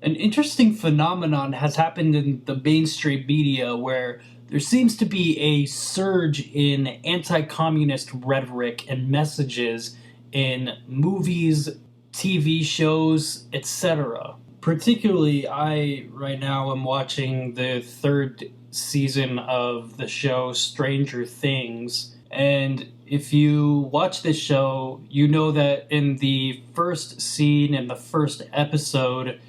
An interesting phenomenon has happened in the mainstream media where there seems to be a surge in anti-communist rhetoric and messages in movies, TV shows, etc. Particularly, I right now am watching the third season of the show Stranger Things, and if you watch this show, you know that in the first scene in the first episode,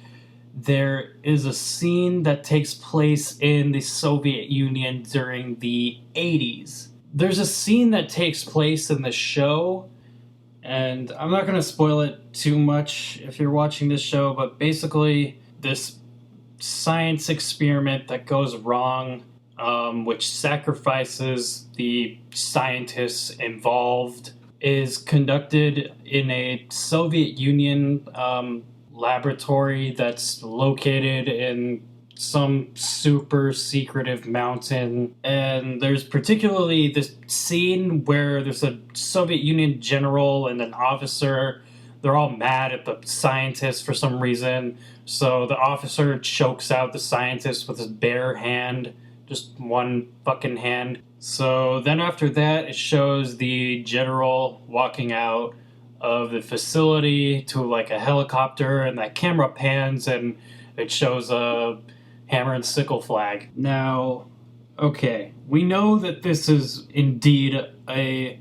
there is a scene that takes place in the Soviet Union during the 80s. There's a scene that takes place in the show, and I'm not going to spoil it too much if you're watching this show, but basically, this science experiment that goes wrong, which sacrifices the scientists involved, is conducted in a Soviet Union laboratory that's located in some super secretive mountain. And there's particularly this scene where there's a Soviet Union general and an officer. They're all mad at the scientist for some reason. So the officer chokes out the scientist with his bare hand, just one fucking hand. So then after that, it shows the general walking out of the facility to like a helicopter, and that camera pans and it shows a hammer and sickle flag. Now, okay, we know that this is indeed a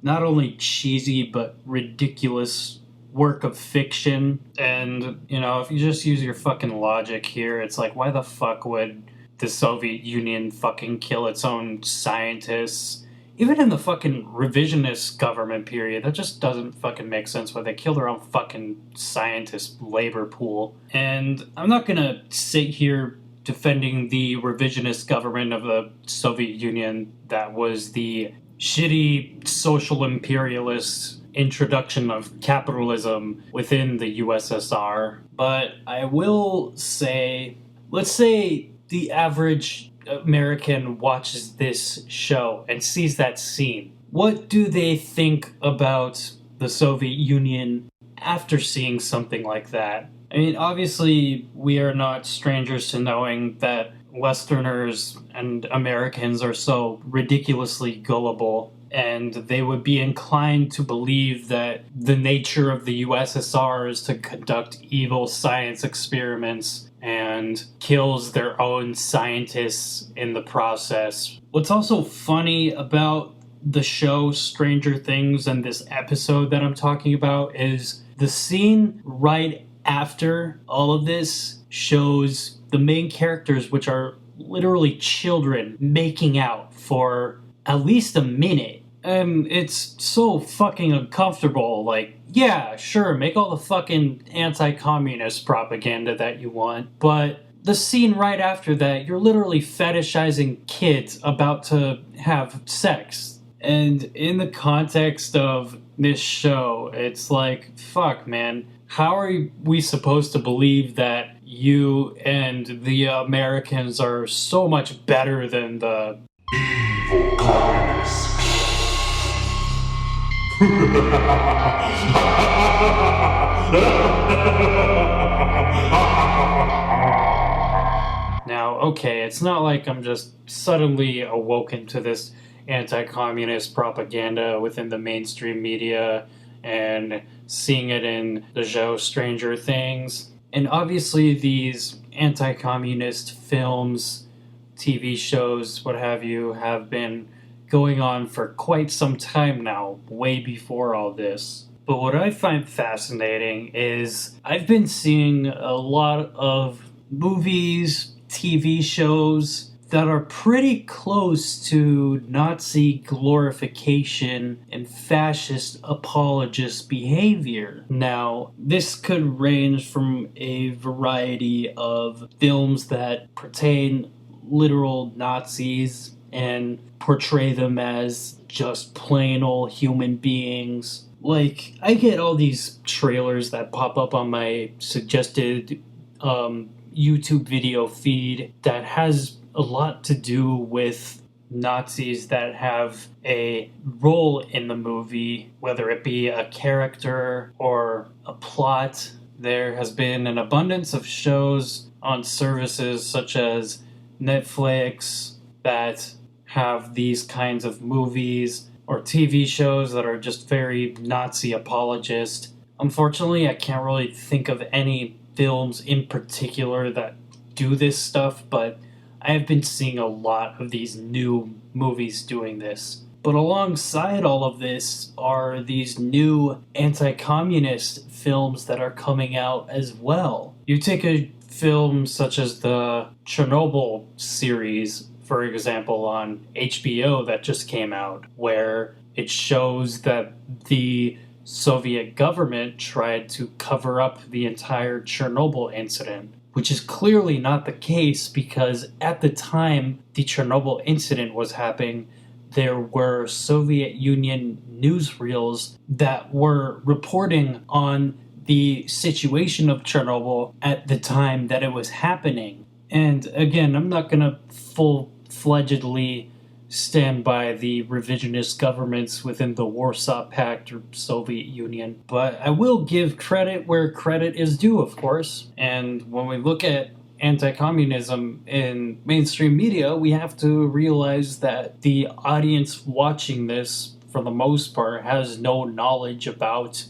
not only cheesy but ridiculous work of fiction, and if you just use your fucking logic here, it's like, why the fuck would the Soviet Union fucking kill its own scientists? Even in the fucking revisionist government period, that just doesn't fucking make sense why they kill their own fucking scientist labor pool. And I'm not gonna sit here defending the revisionist government of the Soviet Union that was the shitty social imperialist introduction of capitalism within the USSR. But I will say, let's say the average American watches this show and sees that scene. What do they think about the Soviet Union after seeing something like that? I mean, obviously, we are not strangers to knowing that Westerners and Americans are so ridiculously gullible, and they would be inclined to believe that the nature of the USSR is to conduct evil science experiments and kills their own scientists in the process. What's also funny about the show Stranger Things and this episode that I'm talking about is the scene right after all of this shows the main characters, which are literally children, making out for at least a minute. And it's so fucking uncomfortable. Like, yeah, sure, make all the fucking anti-communist propaganda that you want, but the scene right after that, you're literally fetishizing kids about to have sex. And in the context of this show, it's like, fuck, man, how are we supposed to believe that you and the Americans are so much better than the evil communists? Now, okay, it's not like I'm just suddenly awoken to this anti-communist propaganda within the mainstream media and seeing it in the show Stranger Things. And obviously these anti-communist films, TV shows, what have you, have been going on for quite some time now, way before all this. But what I find fascinating is I've been seeing a lot of movies, TV shows that are pretty close to Nazi glorification and fascist apologist behavior. Now, this could range from a variety of films that pertain literal Nazis and portray them as just plain old human beings. Like, I get all these trailers that pop up on my suggested YouTube video feed that has a lot to do with Nazis that have a role in the movie, whether it be a character or a plot. there has been an abundance of shows on services such as Netflix that have these kinds of movies, or TV shows that are just very Nazi apologist. Unfortunately, I can't really think of any films in particular that do this stuff, but I have been seeing a lot of these new movies doing this. But alongside all of this are these new anti-communist films that are coming out as well. You take a film such as the Chernobyl series, for example, on HBO that just came out, where it shows that the Soviet government tried to cover up the entire Chernobyl incident, which is clearly not the case because at the time the Chernobyl incident was happening, there were Soviet Union newsreels that were reporting on the situation of Chernobyl at the time that it was happening. And again, I'm not going to full-fledgedly stand by the revisionist governments within the Warsaw Pact or Soviet Union, but I will give credit where credit is due, of course. And when we look at anti-communism in mainstream media, we have to realize that the audience watching this, for the most part, has no knowledge about,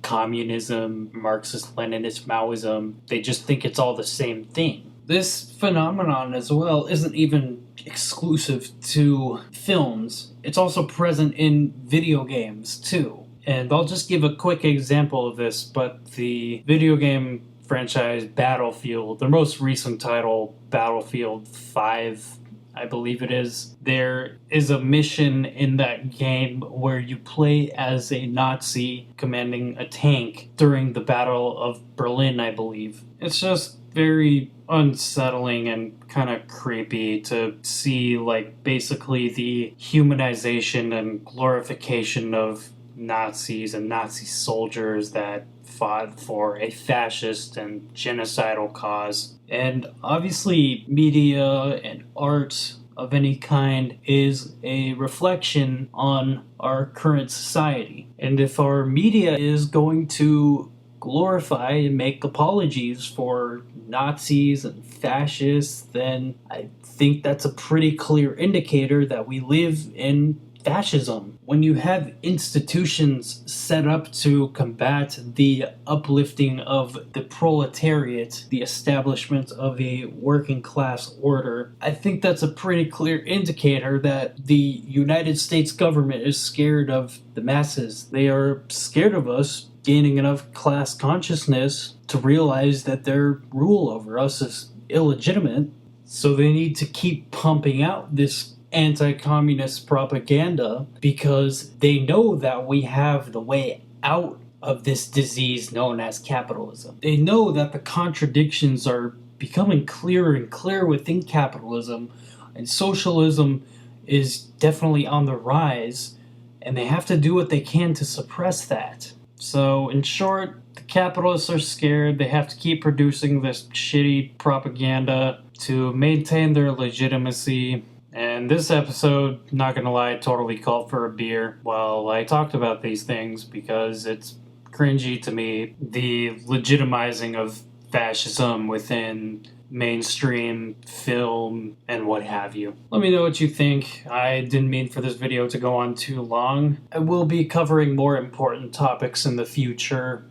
communism, Marxist-Leninist Maoism. They just think it's all the same thing. This phenomenon as well isn't even exclusive to films. It's also present in video games too. And I'll just give a quick example of this, but the video game franchise Battlefield, their most recent title, Battlefield 5, I believe it is, there is a mission in that game where you play as a Nazi commanding a tank during the Battle of Berlin, I believe. It's just very unsettling and kind of creepy to see, basically the humanization and glorification of Nazis and Nazi soldiers that fought for a fascist and genocidal cause. And obviously, media and art of any kind is a reflection on our current society. And if our media is going to glorify and make apologies for Nazis and fascists, then I think that's a pretty clear indicator that we live in fascism. When you have institutions set up to combat the uplifting of the proletariat, the establishment of a working class order, I think that's a pretty clear indicator that the United States government is scared of the masses. They are scared of us gaining enough class consciousness to realize that their rule over us is illegitimate, so they need to keep pumping out this anti-communist propaganda because they know that we have the way out of this disease known as capitalism. They know that the contradictions are becoming clearer and clearer within capitalism, and socialism is definitely on the rise, and they have to do what they can to suppress that. So, in short, the capitalists are scared. They have to keep producing this shitty propaganda to maintain their legitimacy. And this episode, not gonna lie, totally called for a beer while I talked about these things because it's cringy to me, the legitimizing of fascism within mainstream film and what have you. Let me know what you think. I didn't mean for this video to go on too long. I will be covering more important topics in the future,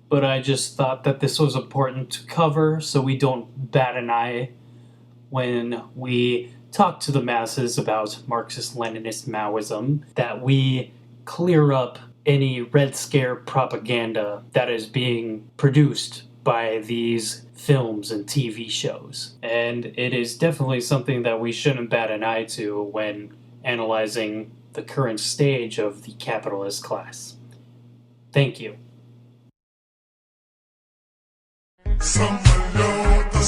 but I just thought that this was important to cover so we don't bat an eye when we talk to the masses about Marxist-Leninist Maoism, that we clear up any Red Scare propaganda that is being produced by these films and TV shows. And it is definitely something that we shouldn't bat an eye to when analyzing the current stage of the capitalist class. Thank you. Some know the